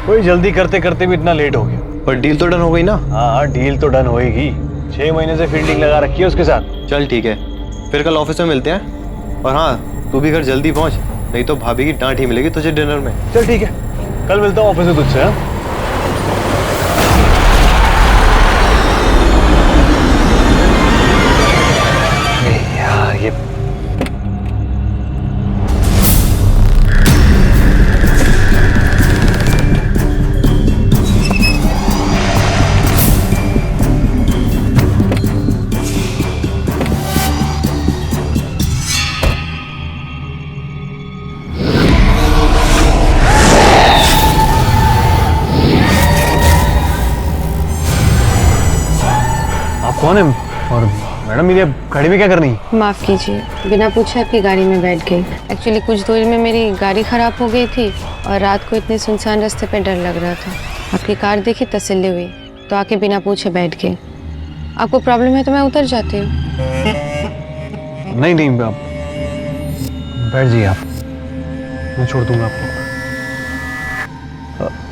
कोई जल्दी करते करते भी इतना लेट हो गया। पर डील तो डन हो गई ना? हाँ डील तो डन होएगी। 6 महीने से फील्डिंग लगा रखी है उसके साथ। चल ठीक है, फिर कल ऑफिस में मिलते हैं। और हाँ, तू भी घर जल्दी पहुंच, नहीं तो भाभी की डांट ही मिलेगी तुझे डिनर में। चल ठीक है, कल मिलता हूँ ऑफिस में तुझसे। हाँ यार ये आप कौन है? और मैडम ये गाड़ी में क्या करनी है? माफ़ कीजिए, बिना पूछे आपकी गाड़ी में बैठ गई। एक्चुअली कुछ दूर में मेरी गाड़ी ख़राब हो गई थी और रात को इतने सुनसान रास्ते पे डर लग रहा था। आपकी कार देखी, तसल्ली हुई, तो आके बिना पूछे बैठ गए। आपको प्रॉब्लम है तो मैं उतर जाती हूँ। नहीं नहीं, आप बैठ जाइए, आप, मैं छोड़ दूंगा आपको।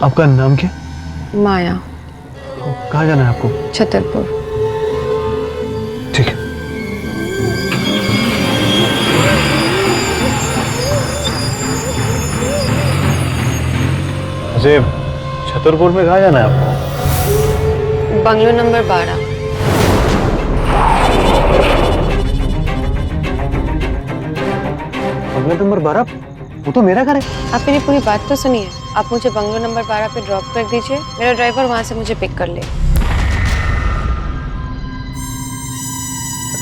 आपका नाम क्या? माया। कहाँ जाना है आपको? छतरपुर। ठीक है। वैसे छतरपुर में कहाँ जाना है आपको? Bungalow number 12। बंगला नंबर 12? वो तो मेरा घर है। आप मेरी पूरी बात तो सुनिए। आप मुझे बंगलो नंबर 12 पे ड्रॉप कर दीजिए, मेरा ड्राइवर वहाँ से मुझे पिक कर ले।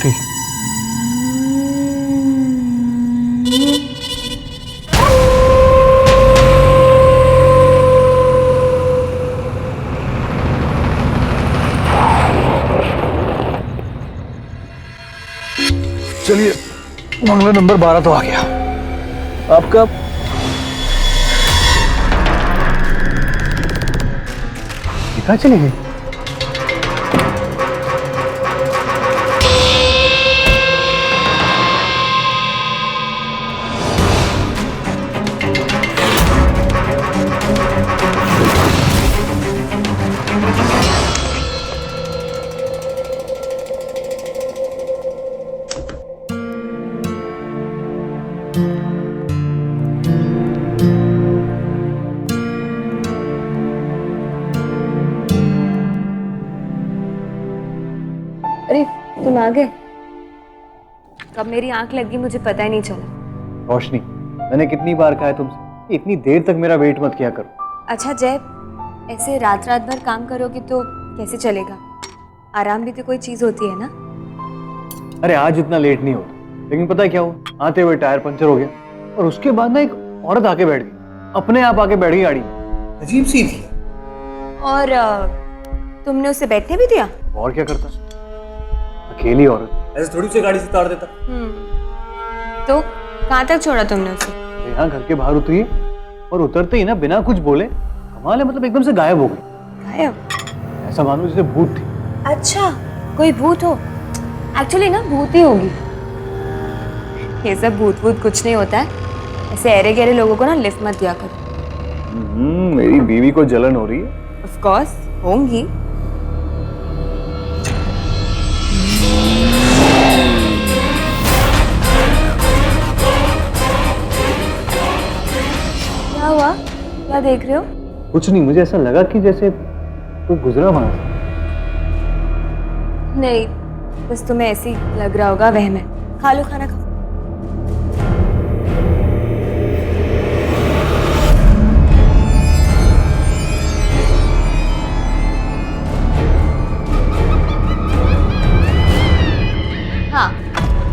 ठीक है। चलिए, बंगला नंबर 12 तो आ गया। आपका कहाँ चली गई? अरे तुम आ गए? कब मेरी आंख लग गई मुझे पता ही नहीं चला। रोशनी, मैंने कितनी बार कहा है तुमसे कि इतनी देर तक मेरा वेट मत किया करो। अच्छा जय, ऐसे रात रात भर काम करोगे तो कैसे चलेगा? आराम भी तो कोई चीज होती है ना। अरे आज इतना लेट नहीं होता, लेकिन पता है क्या हुआ? आते हुए टायर पंचर हो गया और उसके बाद ना एक औरत आके बैठ गई, अपने आप आके बैठ गई गाड़ी में। अजीब सी थी। और तुमने उसे बैठने भी दिया? और क्या करता, अकेली औरत, ऐसे थोड़ी उसे गाड़ी से उतार देता। तो कहाँ तक छोड़ा तुमने उसे? यहाँ घर के बाहर उतरी और उतरते ही ना बिना कुछ बोले, कमाल है, मतलब एकदम से गायब हो गई। गायब? ऐसा मानो जैसे भूत थी। अच्छा, कोई भूत हो? एक्चुअली ना भूत ही होगी। ये सब भूत भूत कुछ नहीं होता है। ऐसे ऐरे गहरे लोगों को ना लिफ्ट मत दिया करो। मेरी बीवी को जलन हो रही है। ऑफ कोर्स होंगी। क्या हुआ? क्या देख रहे हो? कुछ नहीं, मुझे ऐसा लगा कि जैसे कोई गुजरा वहां से। नहीं, बस तुम्हें ऐसे ही लग रहा होगा, वहम है। खा लो, खाना खाओ। हाँ,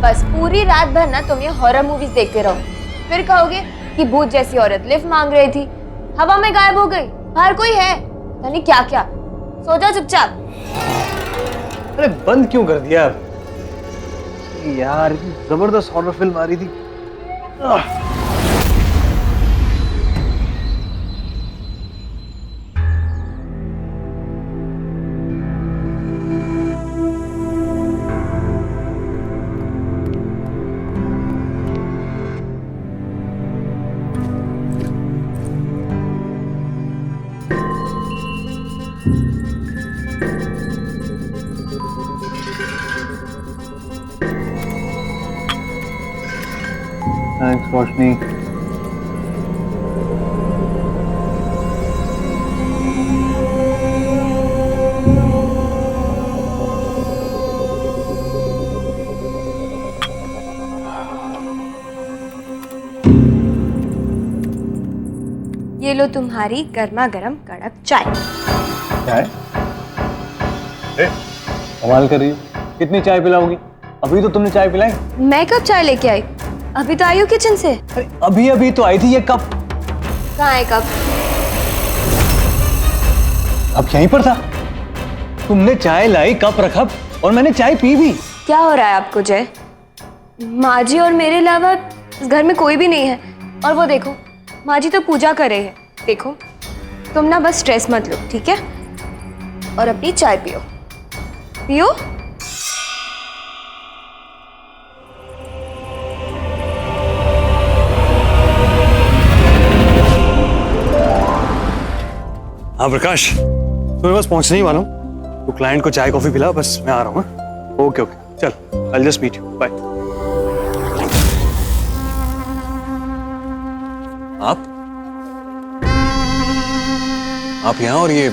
बस पूरी रात भर ना तुम ये हॉरर मूवीज देखते रहो, फिर कहोगे कि भूत जैसी औरत लिफ्ट मांग रही थी, हवा में गायब हो गई, बाहर कोई है, पता नहीं क्या क्या। सो जाओ चुपचाप। अरे बंद क्यों कर दिया यार? इतनी जबरदस्त हॉरर फिल्म आ रही थी। थैंक्स रोशनी। ये लो तुम्हारी गर्मा गर्म कड़क चाय। चाय? कमाल कर रही हो, कितनी चाय पिलाओगी? अभी तो तुमने चाय पिलाई। मैं कब चाय लेके आई? अभी तो आई हूँ किचन से। अरे अभी अभी तो आई थी ये कप। कहाँ है कप? अब यहीं पर था। तुमने चाय लाई, कप रखा और मैंने चाय पी भी। क्या हो रहा है आपको जय? माँ जी और मेरे अलावा इस घर में कोई भी नहीं है। और वो देखो, माँ जी तो पूजा कर रहे हैं। देखो, तुम ना बस स्ट्रेस मत लो, ठीक है? और अपनी चाय पियो। पियो। हाँ प्रकाश, मैं बस पहुंचने ही वाला हूँ। तो क्लाइंट को चाय कॉफी पिला, बस मैं आ रहा हूँ। ओके ओके, चल, I just meet you, bye. आप यहाँ, और ये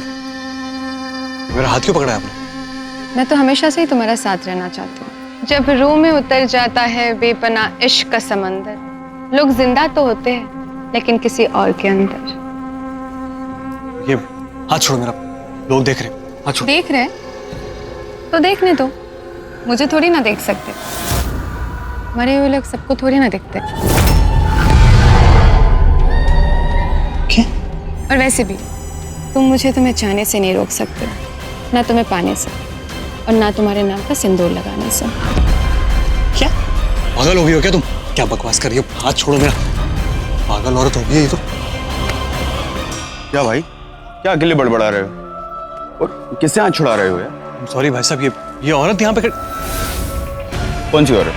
मेरा हाथ क्यों पकड़ा है आपने? मैं तो हमेशा से ही तुम्हारा साथ रहना चाहती हूँ। जब रूह में उतर जाता है बेपना इश्क का समंदर, लोग जिंदा तो होते हैं लेकिन किसी और के अंदर। ये हाथ छोड़ो मेरा, लोग देख रहे हैं। हाथ छोड़ो। देख रहे हैं तो देखने दो, मुझे थोड़ी ना देख सकते। मरे हुए लोग सबको थोड़ी ना देखते। क्या? और वैसे भी तुम मुझे तुम्हें चाहने से नहीं रोक सकते, ना तुम्हें पाने से, और ना तुम्हारे नाम का सिंदूर लगाने से। क्या पागल हो गई हो क्या तुम? क्या बकवास कर रही हो? हाथ छोड़ो मेरा। पागल औरत हो गई है तो। क्या भाई, क्या अकेले बड़बड़ा रहे हो? और किससे हाथ छुड़ा रहे हो यार? सॉरी भाई साहब, ये औरत यहाँ पे कौन सी औरत?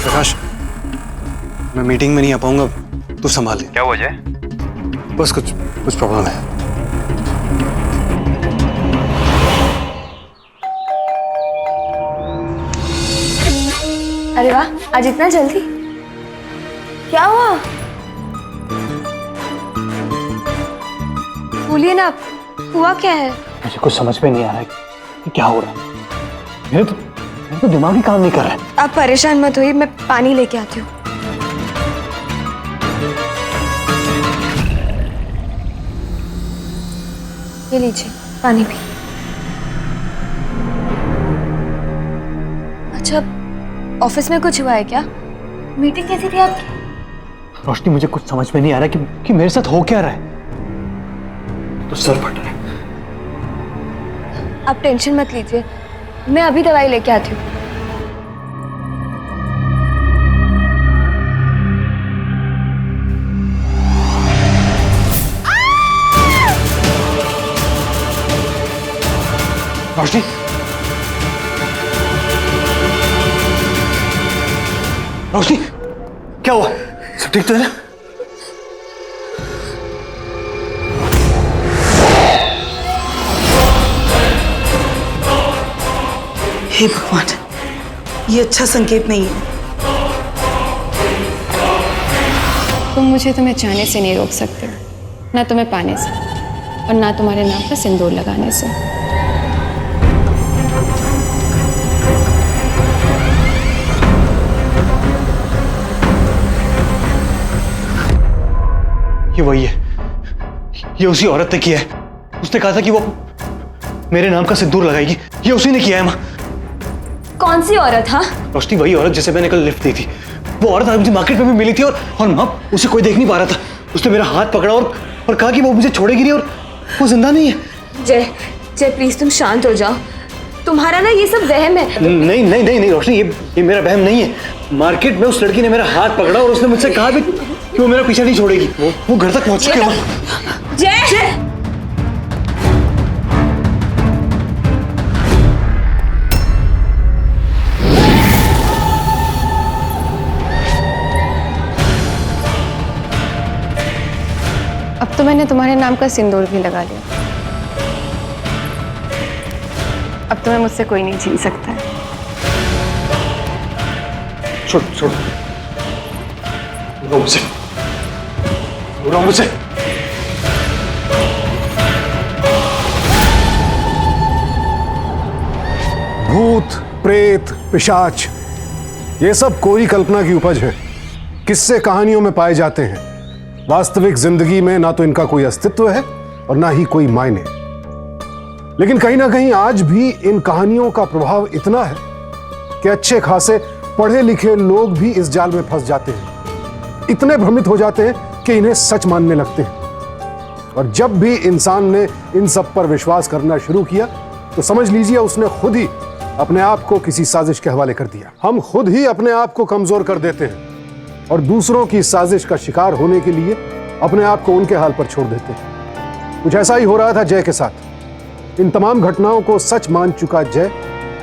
प्रकाश, मैं मीटिंग में नहीं आ पाऊंगा, तू संभाल ले। क्या वजह? बस कुछ प्रॉब्लम है। अरे वाह, आज इतना जल्दी? क्या हुआ? बोलिए ना, हुआ क्या है? मुझे कुछ समझ में नहीं आ रहा है कि क्या हो रहा है। मेरे तो दिमाग ही काम नहीं कर रहा है। आप परेशान मत होइए, मैं पानी लेके आती हूँ। ये लीजिए पानी पी। अच्छा, ऑफिस में कुछ हुआ है क्या? मीटिंग कैसी थी आपकी? रोशनी, मुझे कुछ समझ में नहीं आ रहा कि मेरे साथ हो क्या रहा है। तो सर फट रहा है। आप टेंशन मत लीजिए, मैं अभी दवाई लेके आती हूँ। रोशनी, रोशनी, क्या हुआ? सब ठीक तो है ना? हे भगवान, ये अच्छा संकेत नहीं है। तुम मुझे तुम्हें चाहने से नहीं रोक सकते, ना तुम्हें पाने से, और ना तुम्हारे नाम पर सिंदूर लगाने से। ये वही है, ये उसी औरत ने किया है। उसने कहा था कि वो मेरे नाम का सिंदूर लगाएगी। ये उसी ने किया है माँ। कौन सी औरत? हाँ, रोशनी, वही औरत जिसे मैंने कल लिफ्ट दी थी। वो औरत आज मुझे मार्केट में भी मिली थी, और माँ, उसे कोई देख नहीं पा रहा था। उसने मेरा हाथ पकड़ा और कहा कि वो मुझे छोड़ेगी नहीं, और वो जिंदा नहीं है। जय जय प्लीज तुम शांत हो जाओ। तुम्हारा ना ये सब वहम है। नहीं नहीं नहीं नहीं रोशनी, ये मेरा वहम नहीं है। मार्केट में उस लड़की ने मेरा हाथ पकड़ा और उसने मुझसे कहा भी कि वो मेरा पीछा नहीं छोड़ेगी। वो घर तक पहुंच चुकी है माँ। जय अब तो मैंने तुम्हारे नाम का सिंदूर भी लगा लिया। अब तुम्हें मुझसे कोई नहीं छीन सकता है। छोड़ छोड़, मुझसे मुझसे। भूत, प्रेत, पिशाच, ये सब कोई कल्पना की उपज है, किस्से कहानियों में पाए जाते हैं। वास्तविक जिंदगी में ना तो इनका कोई अस्तित्व है और ना ही कोई मायने। लेकिन कहीं ना कहीं आज भी इन कहानियों का प्रभाव इतना है कि अच्छे खासे पढ़े लिखे लोग भी इस जाल में फंस जाते हैं, इतने भ्रमित हो जाते हैं कि इन्हें सच मानने लगते हैं। और जब भी इंसान ने इन सब पर विश्वास करना शुरू किया तो समझ लीजिए उसने खुद ही अपने आप को किसी साजिश के हवाले कर दिया। हम खुद ही अपने आप को कमजोर कर देते हैं और दूसरों की साजिश का शिकार होने के लिए अपने आप को उनके हाल पर छोड़ देते हैं। कुछ ऐसा ही हो रहा था जय के साथ। इन तमाम घटनाओं को सच मान चुका जय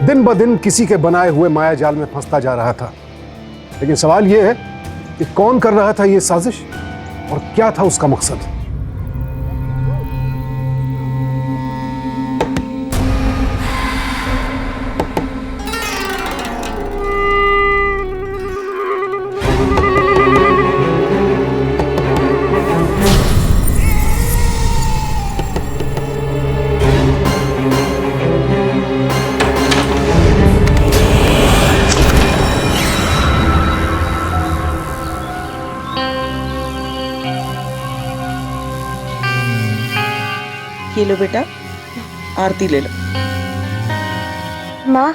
दिन ब दिन किसी के बनाए हुए माया जाल में फंसता जा रहा था। लेकिन सवाल यह है कि कौन कर रहा था यह साजिश और क्या था उसका मकसद। ये लो बेटा, आरती ले लो। माँ,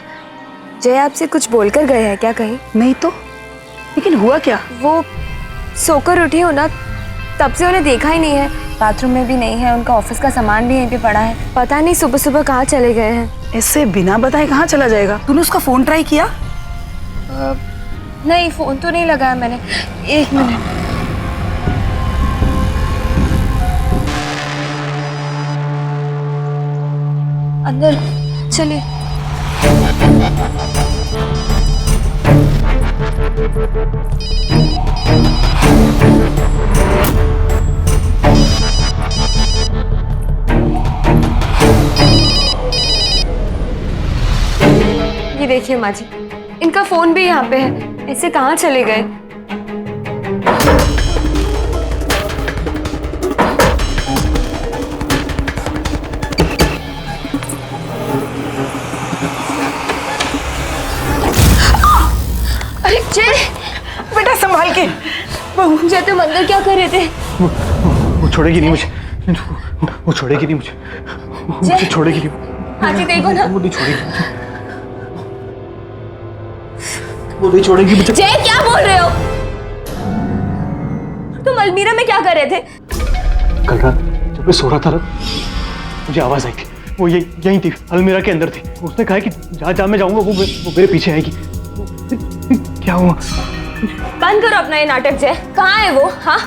जय आपसे कुछ बोलकर गए हैं क्या कहीं? नहीं तो, लेकिन हुआ क्या? वो सोकर उठी हो ना, तब से उन्हें देखा ही नहीं है। बाथरूम में भी नहीं है, उनका ऑफिस का सामान भी यहीं पे पड़ा है। पता नहीं सुबह सुबह कहाँ चले गए हैं। ऐसे बिना बताए कहाँ चला जाएगा? तूने उसका फोन ट्राई किया? नहीं, फोन तो नहीं लगाया मैंने। एक मिनट। अंदर चलिए। ये देखिए माँ जी, इनका फोन भी यहाँ पे है। ऐसे कहाँ चले गए? अरे जय, बेटा संभाल के। जय तुम अंदर क्या कर रहे थे? वो छोड़ेगी नहीं मुझे, वो छोड़ेगी नहीं मुझे, मुझे छोड़ेगी नहीं। हाँ जी देखो ना। वो नहीं छोड़ेगी मुझे, वो नहीं छोड़ेगी मुझे। जय क्या बोल रहे हो? तुम अलमीरा में क्या कर रहे थे? कल रात जब मैं सो रहा था ना, मुझे आवाज आई थी। वो यहीं थी, अलमीरा के अंदर थी। उसने कहा कि जहाँ मैं जाऊंगा वो मेरे पीछे आएगी। क्या हुआ? बंद करो अपना ये नाटक जय। कहाँ है वो? हाँ,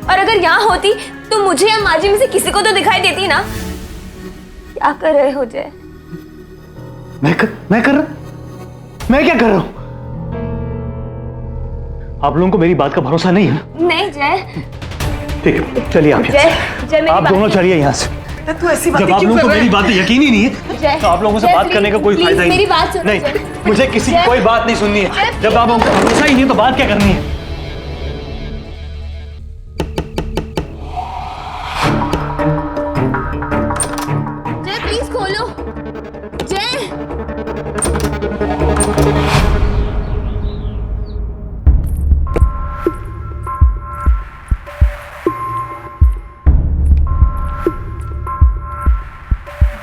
और अगर यहाँ होती तो मुझे या माजी में से किसी को तो दिखाई देती ना। क्या कर रहे हो जय? मैं कर रहा? मैं क्या कर रहा हूँ? आप लोगों को मेरी बात का भरोसा नहीं है? नहीं जय। ठीक है, चलिए आप जय, जय मेरी आप बात- दोनों चलिए यहाँ से। तू ऐसी बातें जब आप क्यों लोगों कर को रहा मेरी है? बात यकीन ही नहीं है जय, तो आप लोगों से जय, बात करने का कोई प्लीज फायदा ही मेरी बात सुनो नहीं। जय। मुझे किसी की जय, कोई बात नहीं सुननी है। जय, जब आप लोगों को भरोसा ही नहीं है तो बात क्या करनी है? जय प्लीज खोलो। जय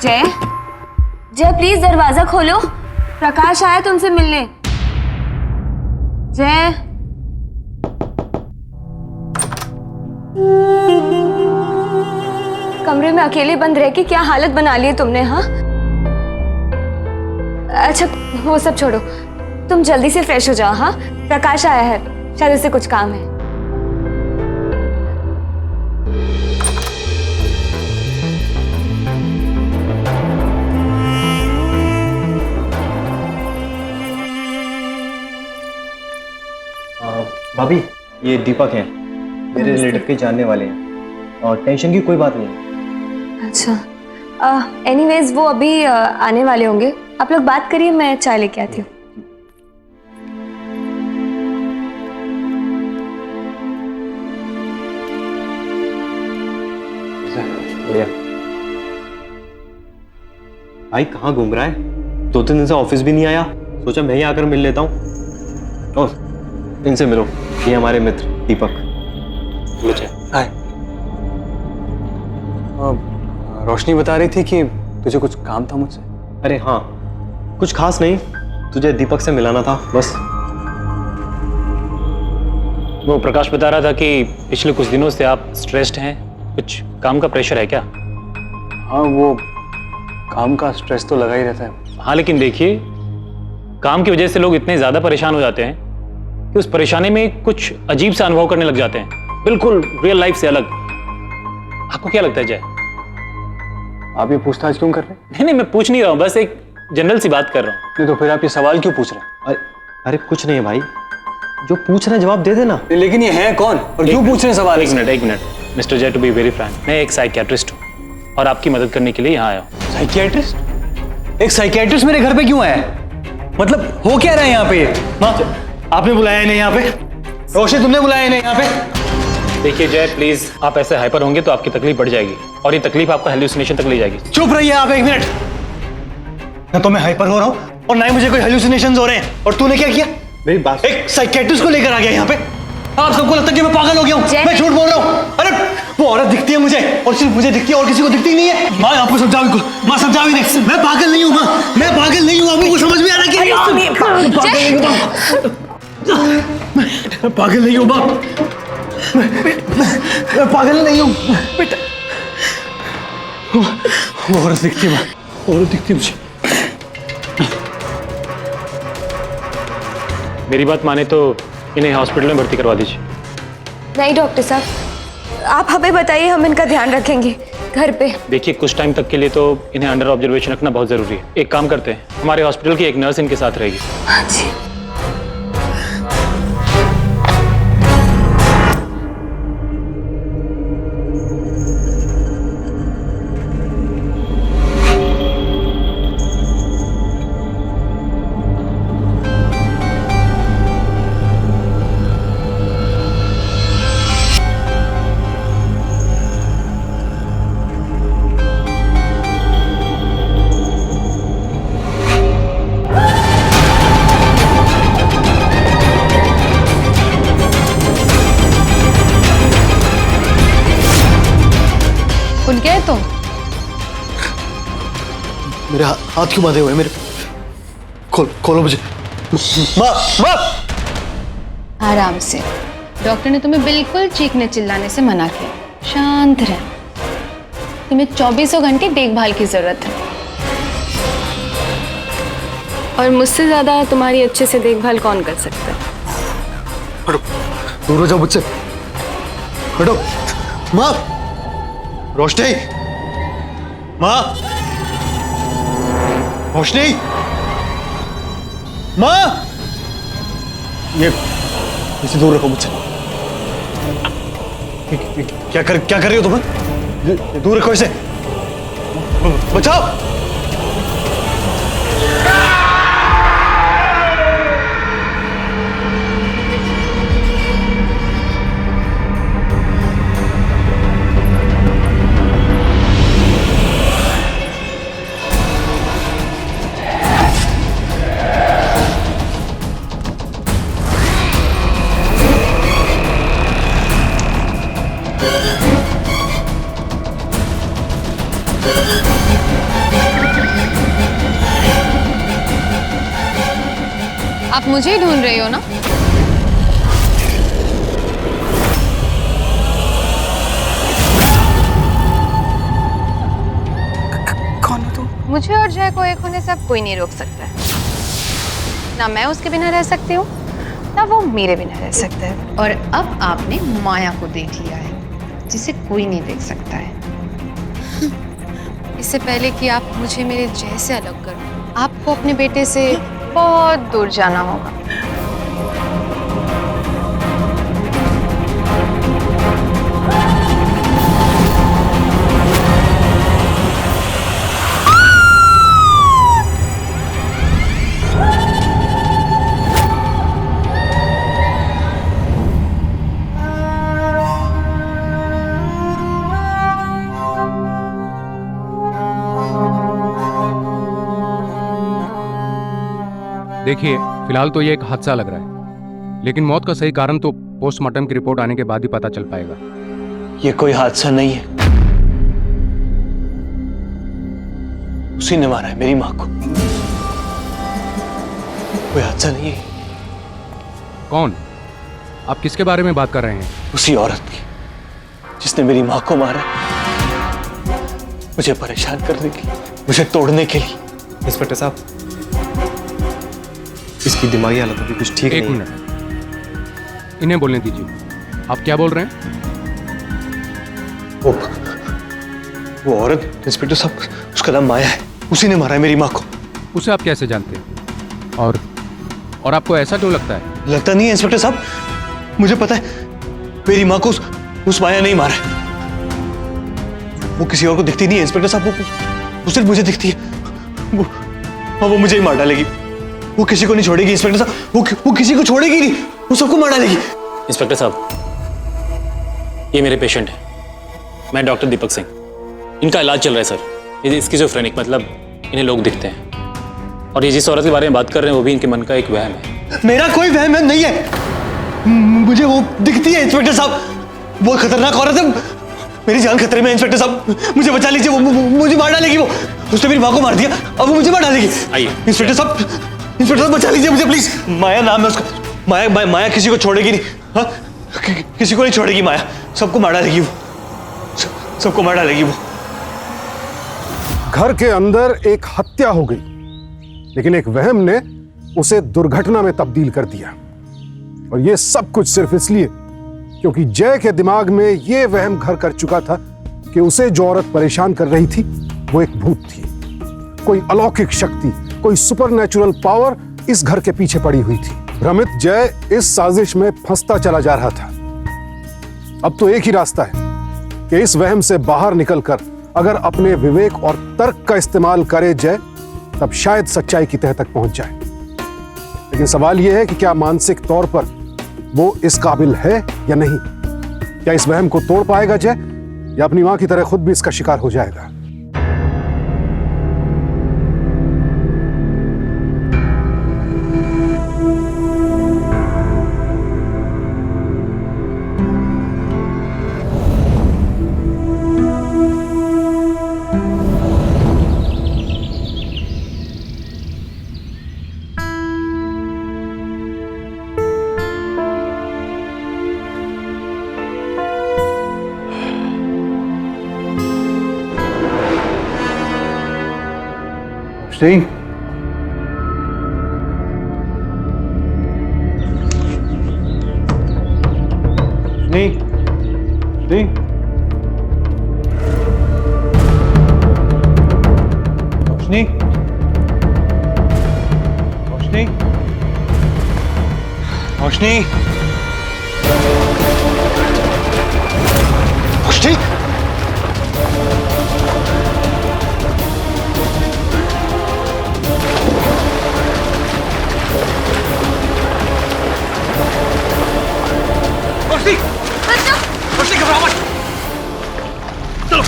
जय, जय प्लीज दरवाजा खोलो। प्रकाश आया तुमसे मिलने। जय कमरे में अकेले बंद रह के क्या हालत बना ली है तुमने? हाँ अच्छा वो सब छोड़ो, तुम जल्दी से फ्रेश हो जाओ। हाँ प्रकाश आया है, शायद उसे कुछ काम है। भाभी, ये दीपक हैं, मेरे रिलेटिव के जानने वाले हैं और टेंशन की कोई बात नहीं है। अच्छा एनीवेज वो अभी आने वाले होंगे, आप लोग बात करिए, मैं चाय लेके आती हूँ। बढ़िया। भाई कहाँ घूम रहा है? 2-3 दिन से ऑफिस भी नहीं आया, सोचा मैं ही आकर मिल लेता हूँ। और इनसे मिलो, ये हमारे मित्र दीपक। हाय। रोशनी बता रही थी कि तुझे कुछ काम था मुझसे। अरे हाँ, कुछ खास नहीं, तुझे दीपक से मिलाना था बस। वो प्रकाश बता रहा था कि पिछले कुछ दिनों से आप स्ट्रेस्ड हैं, कुछ काम का प्रेशर है क्या? हाँ, वो काम का स्ट्रेस तो लगा ही रहता है। हाँ, लेकिन देखिए, काम की वजह से लोग इतने ज्यादा परेशान हो जाते हैं कि उस परेशानी में कुछ अजीब सा अनुभव करने लग जाते हैं, बिल्कुल रियल लाइफ से अलग। आपको क्या लगता है जय? आप ये पूछताछ क्यों कर रहे हैं? नहीं, मैं पूछ नहीं रहा हूँ, बस एक जनरल सी बात कर रहा हूँ। नहीं तो फिर आप ये सवाल क्यों पूछ रहे हैं? अरे कुछ नहीं है भाई, जो पूछ रहे हैं जवाब दे देना। लेकिन ये है कौन और क्यों पूछ रहे हैं सवाल? एक मिनट मिस्टर जय, टू बी वेरी फ्रैंक, मैं एक साइकियाट्रिस्ट हूँ और आपकी मदद करने के लिए यहाँ आया हूँ। साइकियाट्रिस्ट? एक साइकियाट्रिस्ट मेरे घर पे क्यों आया है? मतलब हो क्या रहा है यहाँ पे? आपने बुलाया है नहीं यहाँ पे? रोशनी, तुमने बुलाया है नहीं यहाँ पे? देखिए जय, प्लीज, आप ऐसे हाइपर होंगे तो आपकी तकलीफ बढ़ जाएगी और ये तकलीफ आपका हेल्यूसिनेशन तक ले जाएगी। चुप रहिए आप एक मिनट। ना तो मैं हाइपर हो रहा हूँ और ना ही मुझे कोई हेल्यूसिनेशंस हो रहे हैं। और तूने क्या किया? मेरी बात, एक साइकियाट्रिस्ट को लेकर आ गया यहाँ पे। आप सबको लगता है कि मैं पागल हो गया हूँ? जय। मैं झूठ बोल रहा हूँ? अरे वो औरत दिखती है मुझे, और सिर्फ मुझे दिखती है और किसी को दिखती नहीं है। माँ आपको समझाओ, बिल्कुल माँ समझाओ इन्हें। मैं पागल नहीं हूँ माँ, मैं पागल नहीं हूँ। आपको समझ में आ रहा है कि मैं पागल नहीं हूँ माँ? मैं पागल नहीं हूँ बेटा। वो औरत दिखती है माँ, औरत दिखती है मुझे। मेरी बात माने तो इन्हें हॉस्पिटल में भर्ती करवा दीजिए। नहीं डॉक्टर साहब, आप हमें बताइए, हम इनका ध्यान रखेंगे घर पे। देखिए, कुछ टाइम तक के लिए तो इन्हें अंडर ऑब्जर्वेशन रखना बहुत जरूरी है। एक काम करते हैं, हमारे हॉस्पिटल की एक नर्स इनके साथ रहेगी। हाँ जी। उठ गए तुम? मेरे हाथ क्यों बांधे हुए हैं मेरे? खोलो मुझे। माँ माँ! आराम से। डॉक्टर ने तुम्हें बिल्कुल चीखने चिल्लाने से मना किया। शांत रह। तुम्हें 24 घंटे देखभाल की जरूरत है, और मुझसे ज्यादा तुम्हारी अच्छे से देखभाल कौन कर सकता है? हटो, दूर हो जाओ मुझसे। हटो माँ। रोशनी, माँ, रोशनी, माँ, ये इसे दूर रखो मुझसे। क्या कर रही हो तुम? दूर रखो इसे, बचाओ। आप मुझे ही ढूंढ रही हो ना? कौन हो तुम? मुझे और जय को एक होने से अब कोई नहीं रोक सकता है। ना मैं उसके बिना रह सकती हूँ, ना वो मेरे बिना रह सकता है। और अब आपने माया को देख लिया है, जिसे कोई नहीं देख सकता है। इससे पहले कि आप मुझे मेरे जय से अलग करो, आपको अपने बेटे से बहुत दूर जाना होगा। देखिए, फिलहाल तो ये एक हादसा लग रहा है, लेकिन मौत का सही कारण तो पोस्टमार्टम की रिपोर्ट आने के बाद ही पता चल पाएगा। ये कोई हादसा नहीं है, उसी ने मारा है मेरी मां को। कोई हादसा नहीं है। कौन? आप किसके बारे में बात कर रहे हैं? उसी औरत की जिसने मेरी मां को मारा, मुझे परेशान करने के लिए, मुझे तोड़ने के लिए। इंस्पेक्टर साहब, इसकी दिमागी हालत अभी कुछ ठीक नहीं है। एक मिनट, इन्हें बोलने दीजिए। आप क्या बोल रहे हैं? वो औरत, इंस्पेक्टर साहब, उसका नाम माया है, उसी ने मारा है मेरी मां को। उसे आप कैसे जानते हैं? और आपको ऐसा क्यों लगता है? लगता नहीं है इंस्पेक्टर साहब, मुझे पता है मेरी मां को उस माया नहीं मारा है। वो किसी और को दिखती नहीं है इंस्पेक्टर साहब, वो सिर्फ मुझे दिखती है। वो मुझे ही मार डालेगी। वो किसी को नहीं छोड़ेगी इंस्पेक्टर साहब, वो किसी को छोड़ेगी नहीं, वो सबको मार डालेगी। इंस्पेक्टर साहब, ये मेरे पेशेंट हैं, मैं डॉक्टर दीपक सिंह। इनका इलाज चल रहा है सर। ये स्किज़ोफ्रेनिक, मतलब इन्हें लोग दिखते हैं, और ये जिस औरत के बारे में बात कर रहे हैं वो भी इनके मन का एक वहम है। मेरा कोई वहम नहीं है, मुझे वो दिखती है इंस्पेक्टर साहब। वो खतरनाक औरत है, मेरी जान खतरे में है इंस्पेक्टर साहब, मुझे बचा लीजिए। वो मुझे मार डालेगी। वो उसने मेरी मां को मार दिया, अब वो मुझे मार डालेगी। आइए इंस्पेक्टर साहब बचा लीजिए मुझे प्लीज। माया नाम है उसका। माया किसी को छोड़ेगी नहीं। हाँ, किसी को नहीं छोड़ेगी माया, सबको मार डालेगी वो, सबको मार डालेगी वो। घर के अंदर एक हत्या हो गई, लेकिन एक वहम ने उसे दुर्घटना में तब्दील कर दिया। और यह सब कुछ सिर्फ इसलिए क्योंकि जय के दिमाग में यह वहम घर कर चुका था कि उसे जो औरत परेशान कर रही थी वो एक भूत थी। कोई अलौकिक शक्ति, कोई सुपरनैचुरल पावर इस घर के पीछे पड़ी हुई थी। भ्रमित जय इस साजिश में फंसता चला जा रहा था। अब तो एक ही रास्ता है कि इस वहम से बाहर निकलकर अगर अपने विवेक और तर्क का इस्तेमाल करे जय, तब शायद सच्चाई की तह तक पहुंच जाए। लेकिन सवाल यह है कि क्या मानसिक तौर पर वो इस काबिल है या नहीं? क्या इस वहम को तोड़ पाएगा जय, या अपनी मां की तरह खुद भी इसका शिकार हो जाएगा? सिंह, नहीं नहीं, रोशनी, रोशनी, रोशनी, रोशनी। रोशनी घबराओ मत, चलो।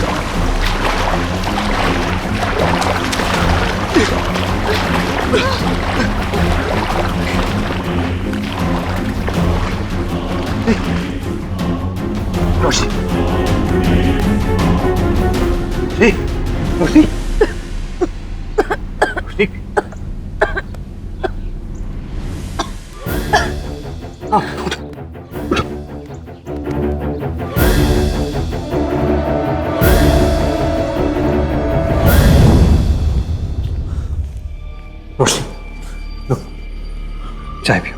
रोशनी, रोशनी, रोशनी, हाँ, उठो। रोशनी, लो, चाय पियो।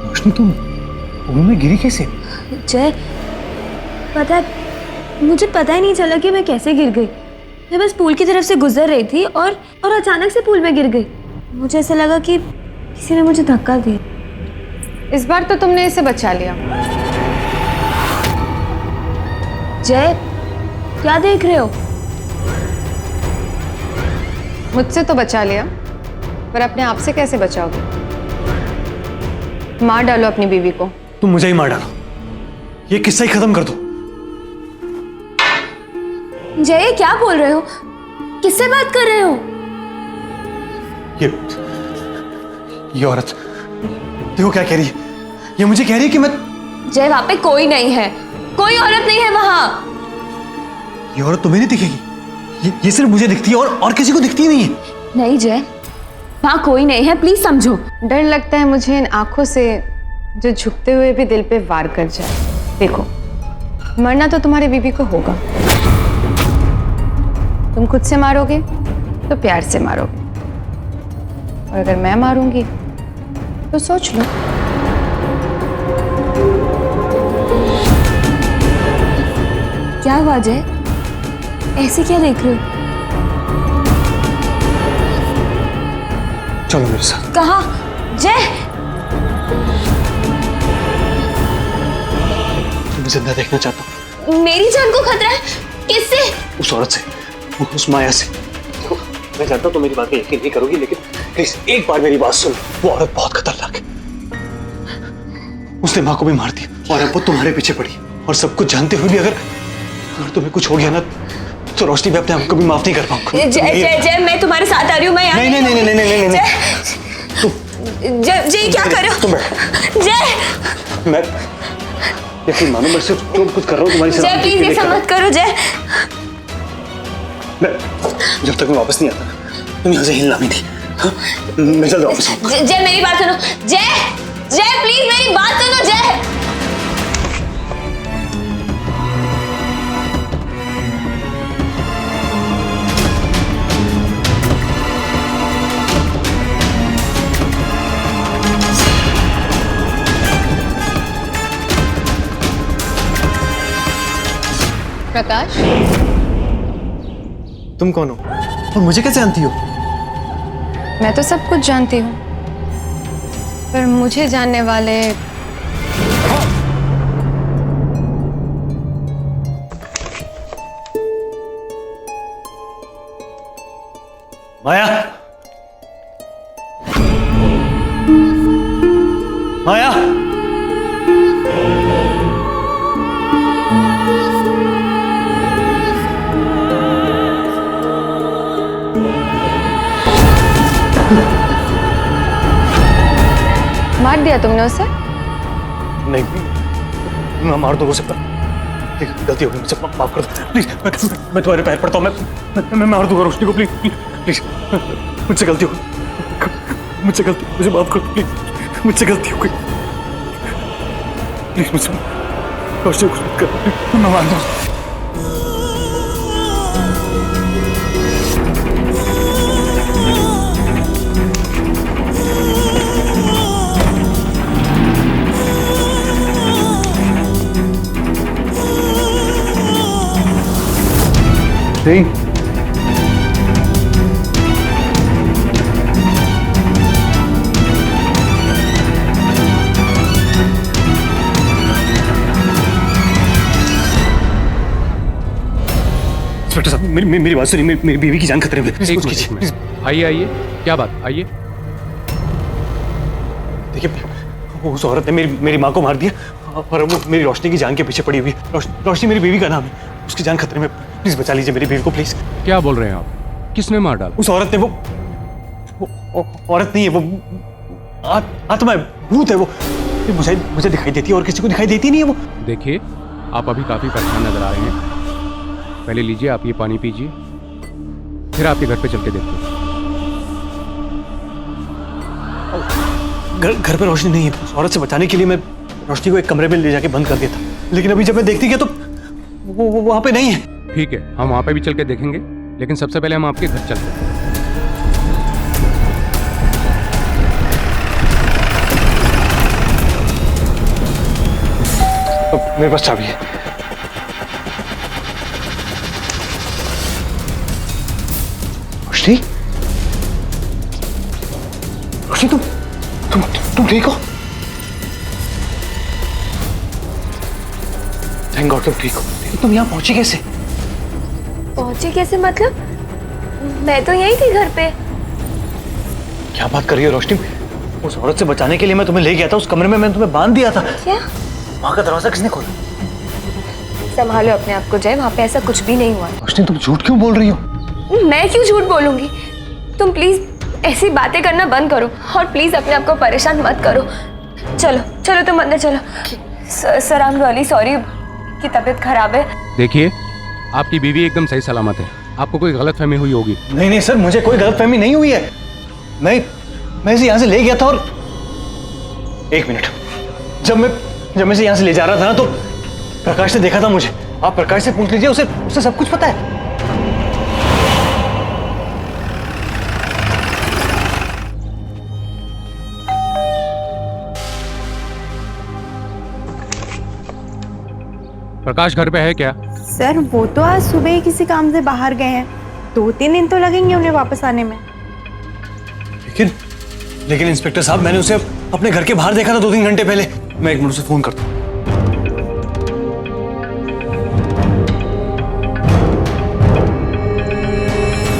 रोशनी, तुम पूल में गिरी कैसे? जय, मुझे पता ही नहीं चला कि मैं कैसे गिर गई। मैं बस पूल की तरफ से गुजर रही थी और अचानक से पूल में गिर गई। मुझे ऐसा लगा कि किसी ने मुझे धक्का दिया। इस बार तो तुमने इसे बचा लिया। जय, क्या देख रहे हो? मुझसे तो बचा लिया, पर अपने आप से कैसे बचाओगे? मार डालो अपनी बीवी को। तुम मुझे ही मार डालो, ये किस्सा ही खत्म कर दो। जय, क्या बोल रहे हो? किससे बात कर रहे हो? ये औरत देखो क्या कह रही है। ये मुझे कह रही है कि मैं, जय वहां पे कोई नहीं है, कोई औरत नहीं है वहां। ये औरत तुम्हें नहीं दिखेगी, ये सिर्फ मुझे दिखती है और किसी को दिखती नहीं है। नहीं जय, वहां कोई नहीं है, प्लीज समझो। डर लगता है मुझे इन आंखों से जो झुकते हुए भी दिल पे वार कर जाए। देखो, मरना तो तुम्हारी बीवी को होगा। तुम खुद से मारोगे तो प्यार से मारोगे, और अगर मैं मारूंगी तो सोच लो। क्या हुआ जय, ऐसे क्या देख रहे हो? चलो मेरे साथ। कहाँ जय? तुम्हें जिंदा देखना चाहता हूँ। मेरी जान को खतरा है? किससे? उस औरत से, उस माया से। देखो, मैं जानता हूँ तुम मेरी बात पे यकीन नहीं करोगी, लेकिन प्लीज एक बार मेरी बात सुनो। वो औरत बहुत खतरनाक है। उसने माँ को भी मार दिया और अब वो तुम्हारे पीछे पड़ी, और सब कुछ जानते हुए भी अगर तुम्हें कुछ हो गया ना, तो रोशनी मैं अपने आप को भी माफ नहीं कर पाऊंगा। जय जय जय, मैं तुम्हारे साथ आ रही हूँ। मैं यहाँ नहीं। जय जय, क्या कर रहे हो? जय, मैं यकीन मानो, मैं सिर्फ जो कुछ कर रहा हूँ तुम्हारी जय प्लीज ऐसा मत करो जय। जब तक मैं वापस नहीं आता तुम यहाँ से हिलना भी नहीं। हाँ? मैं जल्द वापस आऊंगा। जय मेरी बात सुनो। जय जय प्लीज मेरी बात सुनो जय। प्रकाश, तुम कौन हो और मुझे कैसे जानती हो? मैं तो सब कुछ जानती हूँ, पर मुझे जानने वाले माया, माया, मार दिया तुमने उसे? नहीं, मैं मार दूंगा उसे, पर गलती हो गई मुझसे, माफ कर दो प्लीज। मैं तुम्हारे पैर पड़ता हूँ। मैं मार दूंगा रोशनी को, प्लीज प्लीज। मुझसे गलती हो गई, मुझे माफ कर दो प्लीज। मुझसे गलती हो गई, प्लीज मुझसे रोशनी को मत कर, मैं मार दूंगा। नहीं, इंस्पेक्टर साहब मेरी बात सुनिए। मेरी बीवी की जान खतरे में। एक मिनट, आइए आइए, क्या बात, आइए। देखिए, उस औरत ने मेरी माँ को मार दिया और वो मेरी रोशनी की जान के पीछे पड़ी हुई है। रोशनी मेरी बीवी का नाम है, उसकी जान खतरे में। प्लीज बचा लीजिए मेरी बीवी को, प्लीज। क्या बोल रहे हैं आप? किसने मार डाला? उस औरत ने, वो औरत नहीं है, वो आत्मा है, भूत है वो। मुझे दिखाई देती है और किसी को दिखाई देती नहीं है वो। देखिए, आप अभी काफी परेशान नजर आ रहे हैं। पहले लीजिए, आप ये पानी पीजिए, फिर आपके घर पे चल के देखते हैं। घर पे रोशनी नहीं है। उस औरत से बचाने के लिए मैं रोशनी को एक कमरे में ले जाके बंद कर दिया था, लेकिन अभी जब मैं देखती गया तो वो वहां पे नहीं है। ठीक है, हम वहां पे भी चल के देखेंगे, लेकिन सबसे पहले हम आपके घर चलते हैं। तो मेरे पास चाबी है। रोशनी, रोशनी, तुम ठीक हो? थैंक गॉड तुम ठीक हो। लेकिन तुम यहाँ पहुंची कैसे? पहुंची कैसे मतलब? मैं तो यही थी घर पे। क्या बात कर रही हो रोशनी? उस औरत से बचाने के लिए मैं तुम्हें ले गया था, उस कमरे में मैंने तुम्हें बांध दिया था। क्या? वहां का दरवाजा किसने खोला? संभालो अपने आप को जय, वहां पे ऐसा कुछ भी नहीं हुआ। रोशनी तुम झूठ क्यों बोल रही हो? मैं क्यों झूठ बोलूंगी? तुम प्लीज ऐसी बातें करना बंद करो और प्लीज अपने आप को परेशान मत करो। चलो चलो तुम अंदर चलो। Sir I am really sorry कि तबीयत खराब है। देखिए, आपकी बीवी एकदम सही सलामत है। आपको कोई गलतफहमी हुई होगी। नहीं सर, मुझे कोई गलतफहमी नहीं हुई है। मैं इसे यहाँ से ले गया था और एक मिनट, जब मैं इसे यहाँ से ले जा रहा था ना तो प्रकाश ने देखा था मुझे। आप प्रकाश से पूछ लीजिए, उसे सब कुछ पता है। प्रकाश घर पे है क्या? सर वो तो आज सुबह ही किसी काम से बाहर गए हैं। 2-3 दिन तो लगेंगे उन्हें वापस आने में। लेकिन इंस्पेक्टर साहब, मैंने उसे अपने घर के बाहर देखा था 2-3 घंटे पहले। मैं एक मिनट से फोन करता हूँ।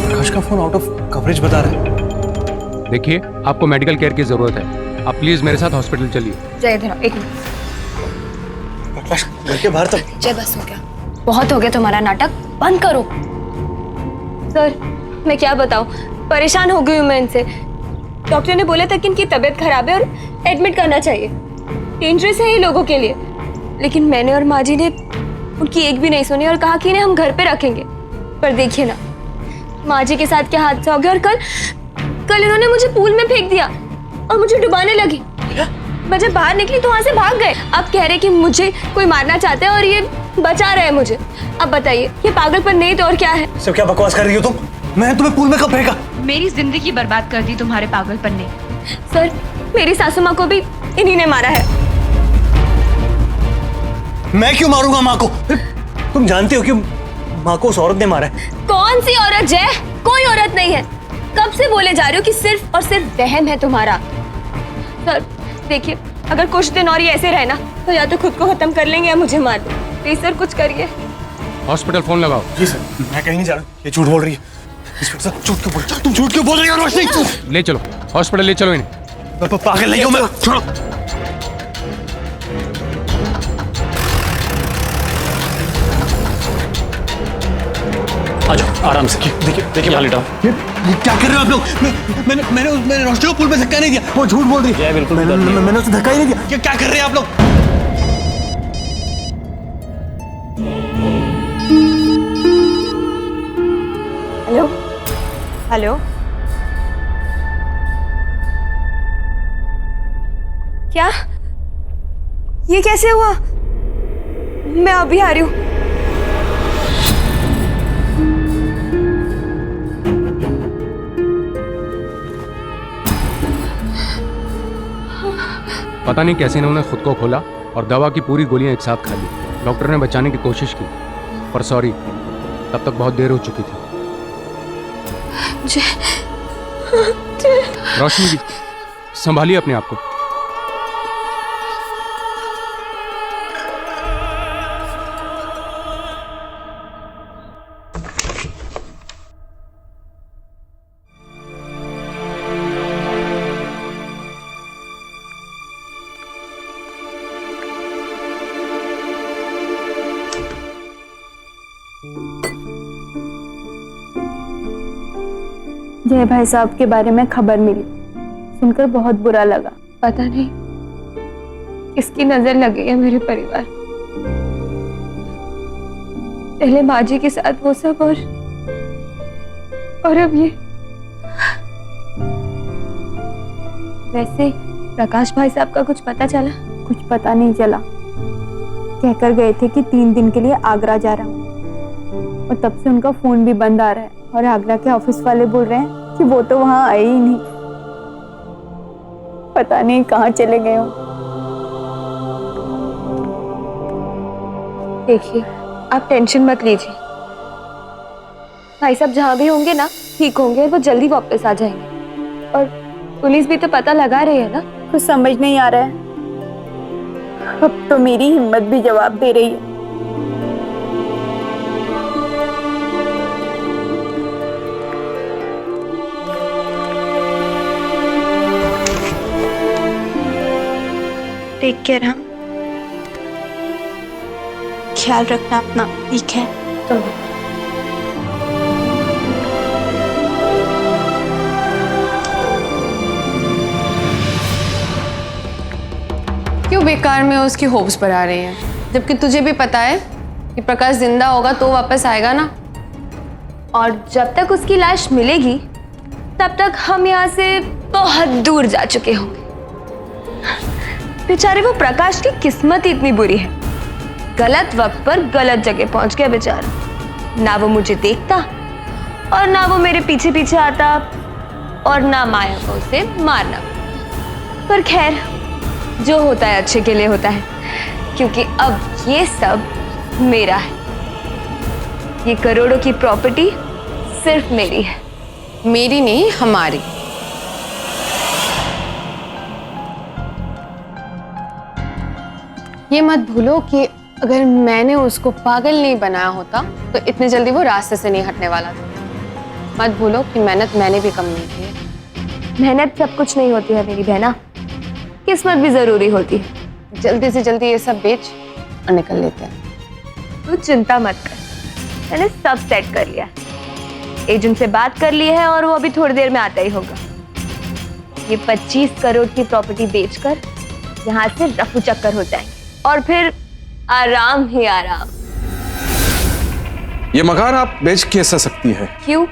प्रकाश का फोन आउट ऑफ कवरेज बता रहा है। देखिए, आपको मेडिकल केयर की जरूरत है। आप प्लीज मेरे साथ हॉस्पिटल चलिए। जय धरा, एक मिनट। प्रकाश घर के बाहर तक। जय, बस हो गया, बहुत हो गया तुम्हारा नाटक, बंद करो। सर मैं क्या बताऊं, परेशान हो गई हूँ मैं इनसे। डॉक्टर ने बोला था कि इनकी तबीयत खराब है और एडमिट करना चाहिए, डेंजरस है ये लोगों के लिए। लेकिन मैंने और माँ जी ने उनकी एक भी नहीं सुनी और कहा कि इन्हें हम घर पे रखेंगे। पर देखिए ना, माँ जी के साथ क्या हादसा हो गया। और कल इन्होंने मुझे पूल में फेंक दिया और मुझे डुबाने लगी। मैं जब बाहर निकली तो वहां से भाग गए। अब कह रहे कि मुझे कोई मारना चाहता है और ये बचा रहे हैं मुझे। अब बताइए, ये पागलपन नहीं तो और क्या है? सब क्या बकवास कर रही हो तुम? मैंने तुम्हें पूल में कब फेंका? मेरी जिंदगी बर्बाद कर दी तुम्हारे पागलपन ने। सर मेरी सासू माँ को भी इन्हीं ने मारा है। मैं क्यों मारूंगा माँ को? तुम जानते हो कि माँ को उस औरत ने मारा है। कौन सी औरत जय? कोई औरत नहीं है। कब से बोले जा रहे हो कि सिर्फ और सिर्फ वहम है तुम्हारा। सर देखिए, अगर कुछ दिन और ये ऐसे रहे ना तो या तो खुद को खत्म कर लेंगे या मुझे मार दो। प्लीज सर कुछ करिए। हॉस्पिटल फोन लगाओ। जी सर, मैं कहीं नहीं जा रहा। ये झूठ बोल रही है। इंस्पेक्टर साहब, झूठ क्यों बोल? तुम झूठ क्यों बोल रही हो रोशनी? ले चलो हॉस्पिटल, ले चलो इन्हें। पागल नहीं हूं मैं। छोड़ो। आ जाओ आराम से। देखिए यहाँ लेटाओ। ये क्या कर रहे हो आप लोग? मैंने रोशनी को पुल पे धक्का नहीं दिया। वो झूठ बोल रही है। बिल्कुल मैंने उसे धक्का ही नहीं दिया। क्या कर रहे हैं आप लोग? हेलो हेलो, क्या ये कैसे हुआ? मैं अभी आ रही हूँ। पता नहीं कैसे इन्होंने खुद को खोला और दवा की पूरी गोलियां एक साथ खा ली। डॉक्टर ने बचाने की कोशिश की, पर सॉरी, तब तक बहुत देर हो चुकी थी। रोशनी जी, संभालिए अपने आप को। जय भाई साहब के बारे में खबर मिली, सुनकर बहुत बुरा लगा। पता नहीं किसकी नजर लगी है मेरे परिवार। पहले माँ जी के साथ वो सब और अब ये। वैसे प्रकाश भाई साहब का कुछ पता चला? कुछ पता नहीं चला। कहकर गए थे कि 3 दिन के लिए आगरा जा रहा हूँ, और तब से उनका फोन भी बंद आ रहा है। और आगरा के ऑफिस वाले बोल रहे हैं कि वो तो वहां आए ही नहीं। पता नहीं कहाँ चले गए हों। देखिए, आप टेंशन मत लीजिए। भाई साहब जहाँ भी होंगे ना, ठीक होंगे और वो जल्दी वापस आ जाएंगे। और पुलिस भी तो पता लगा रही है ना। कुछ समझ नहीं आ रहा है। अब तो मेरी हिम्मत भी जवाब दे रही है। Take care. हम ख्याल रखना अपना, ठीक है? तो क्यों बेकार में उसकी होप्स बढ़ा रही है, जबकि तुझे भी पता है कि प्रकाश जिंदा होगा तो वापस आएगा ना। और जब तक उसकी लाश मिलेगी तब तक हम यहाँ से बहुत दूर जा चुके होंगे। बेचारे वो प्रकाश की किस्मत ही इतनी बुरी है, गलत वक्त पर गलत जगह पहुंच गया बेचारा। ना वो मुझे देखता और ना वो मेरे पीछे पीछे आता और ना माया को उसे मारना। पर खैर, जो होता है अच्छे के लिए होता है, क्योंकि अब ये सब मेरा है। ये करोड़ों की प्रॉपर्टी सिर्फ मेरी है। मेरी नहीं, हमारी। ये मत भूलो कि अगर मैंने उसको पागल नहीं बनाया होता तो इतने जल्दी वो रास्ते से नहीं हटने वाला था। मत भूलो कि मेहनत मैंने भी कम नहीं की है। मेहनत सब कुछ नहीं होती है मेरी बहना, किस्मत भी जरूरी होती है। जल्दी से जल्दी ये सब बेच और निकल लेते हैं। तू चिंता मत कर, मैंने सब सेट कर लिया है। एजेंट से बात कर ली है और वो अभी थोड़ी देर में आता ही होगा। ये 25 करोड़ की प्रॉपर्टी बेचकर यहाँ से रफू चक्कर हो जाएंगे और फिर आराम ही आराम। ये मकान आप बेच कैसे सकती है? क्यों,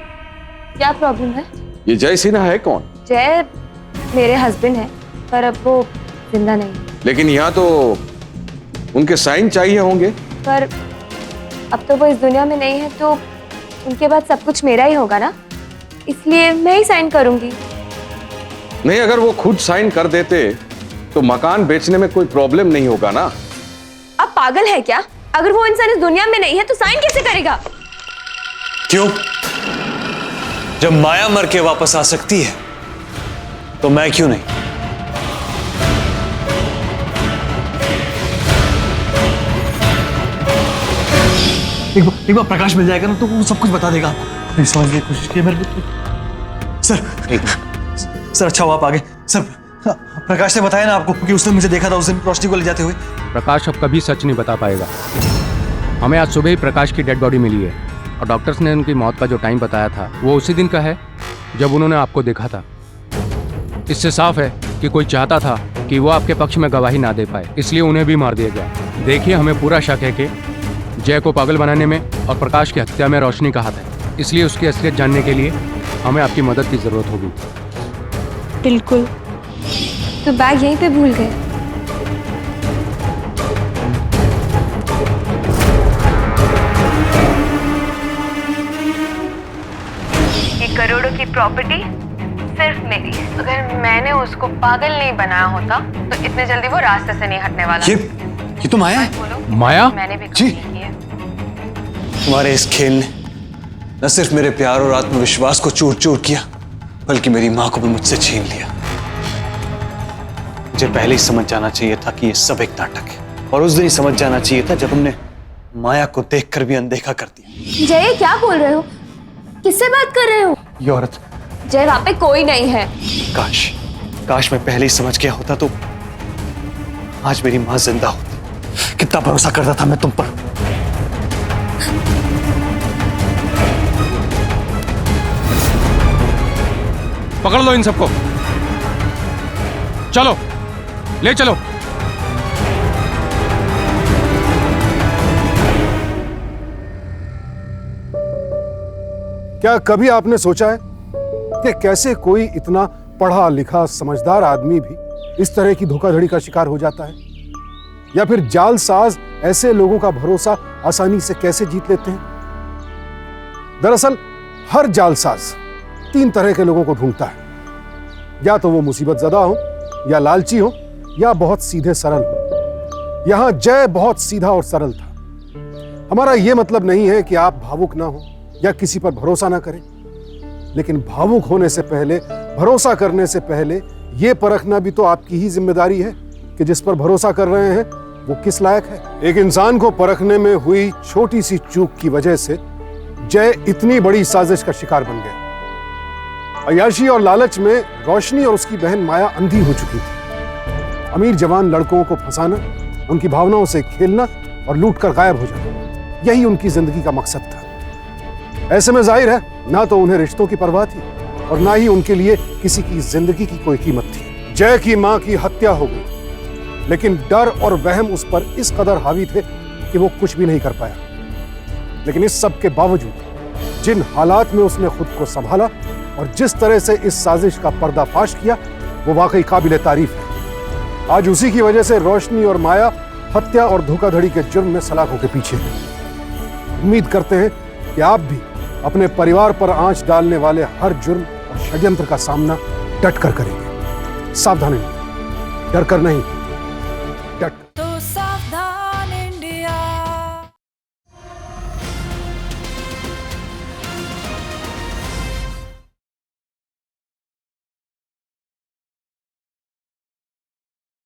क्या प्रॉब्लम है? ये जय सिन्हा है कौन? जय मेरे हस्बैंड है, पर अब वो जिंदा नहीं। लेकिन यहाँ तो उनके साइन चाहिए होंगे। पर अब तो वो इस दुनिया में नहीं है, तो उनके बाद सब कुछ मेरा ही होगा ना, इसलिए मैं ही साइन करूंगी। नहीं, अगर वो खुद साइन कर देते तो मकान बेचने में कोई प्रॉब्लम नहीं होगा ना। आप पागल है क्या? अगर वो इंसान इस दुनिया में नहीं है तो साइन कैसे करेगा? क्यों? जब माया मर के वापस आ सकती है तो मैं क्यों नहीं? एक बार प्रकाश मिल जाएगा ना तो वो सब कुछ बता देगा आपको। नहीं समझने की कोशिश की मेरे को। सर अच्छा हुआ आप आ गए। सर प्रकाश ने बताया ना आपको कि उसने मुझे देखा था उस दिन रोशनी को ले जाते हुए। प्रकाश अब कभी सच नहीं बता पाएगा। हमें आज सुबह ही प्रकाश की डेड बॉडी मिली है और डॉक्टर्स ने उनकी मौत का जो टाइम बताया था वो उसी दिन का है जब उन्होंने आपको देखा था। इससे साफ है कि कोई चाहता था कि वो आपके पक्ष में गवाही ना दे पाए, इसलिए उन्हें भी मार दिया गया। देखिए, हमें पूरा शक है कि जय को पागल बनाने में और प्रकाश की हत्या में रोशनी का हाथ है, इसलिए उसकी असलियत जानने के लिए हमें आपकी मदद की जरूरत होगी। बिल्कुल। तो बैग यहीं पे भूल गए? ये करोड़ों की प्रॉपर्टी सिर्फ मेरी है। अगर मैंने उसको पागल नहीं बनाया होता तो इतने जल्दी वो रास्ते से नहीं हटने वाला। ये तो माया है। माया? मैंने भी जी, तुम्हारे इस खेल ने न सिर्फ मेरे प्यार और आत्मविश्वास को चूर चूर किया, बल्कि मेरी मां को भी मुझसे छीन लिया। मुझे पहले ही समझ जाना चाहिए था कि ये सब एक नाटक है, और उस दिन ही समझ जाना चाहिए था जब तुमने माया को देखकर भी अनदेखा कर दिया। जय, क्या बोल रहे हो? किससे बात कर रहे हो? ये औरत। जय, वहां पे कोई नहीं है। काश मैं पहले ही समझ गया होता तो आज मेरी मां जिंदा होती। कितना भरोसा करता था मैं तुम पर। पकड़ लो इन सबको, चलो ले चलो। क्या कभी आपने सोचा है कि कैसे कोई इतना पढ़ा लिखा समझदार आदमी भी इस तरह की धोखाधड़ी का शिकार हो जाता है, या फिर जालसाज ऐसे लोगों का भरोसा आसानी से कैसे जीत लेते हैं? दरअसल हर जालसाज 3 तरह के लोगों को ढूंढता है, या तो वो मुसीबत ज़दा हो, या लालची हो, या बहुत सीधे सरल हो। यहां जय बहुत सीधा और सरल था। हमारा यह मतलब नहीं है कि आप भावुक ना हो या किसी पर भरोसा ना करें, लेकिन भावुक होने से पहले, भरोसा करने से पहले यह परखना भी तो आपकी ही जिम्मेदारी है कि जिस पर भरोसा कर रहे हैं वो किस लायक है। एक इंसान को परखने में हुई छोटी सी चूक की वजह से जय इतनी बड़ी साजिश का शिकार बन गया। अय्याशी और लालच में रोशनी और उसकी बहन माया अंधी हो चुकी थी। अमीर जवान लड़कों को फंसाना, उनकी भावनाओं से खेलना और लूटकर गायब हो जाना, यही उनकी जिंदगी का मकसद था। ऐसे में जाहिर है ना तो उन्हें रिश्तों की परवाह थी और ना ही उनके लिए किसी की जिंदगी की कोई कीमत थी। जय की मां की हत्या हो गई, लेकिन डर और वहम उस पर इस कदर हावी थे कि वो कुछ भी नहीं कर पाया। लेकिन इस सब के बावजूद जिन हालात में उसने खुद को संभाला और जिस तरह से इस साजिश का पर्दाफाश किया, वो वाकई काबिले तारीफ है। आज उसी की वजह से रोशनी और माया हत्या और धोखाधड़ी के जुर्म में सलाखों के पीछे हैं। उम्मीद करते हैं कि आप भी अपने परिवार पर आंच डालने वाले हर जुर्म और षड्यंत्र का सामना डट कर करेंगे। सावधानी, डर कर नहीं,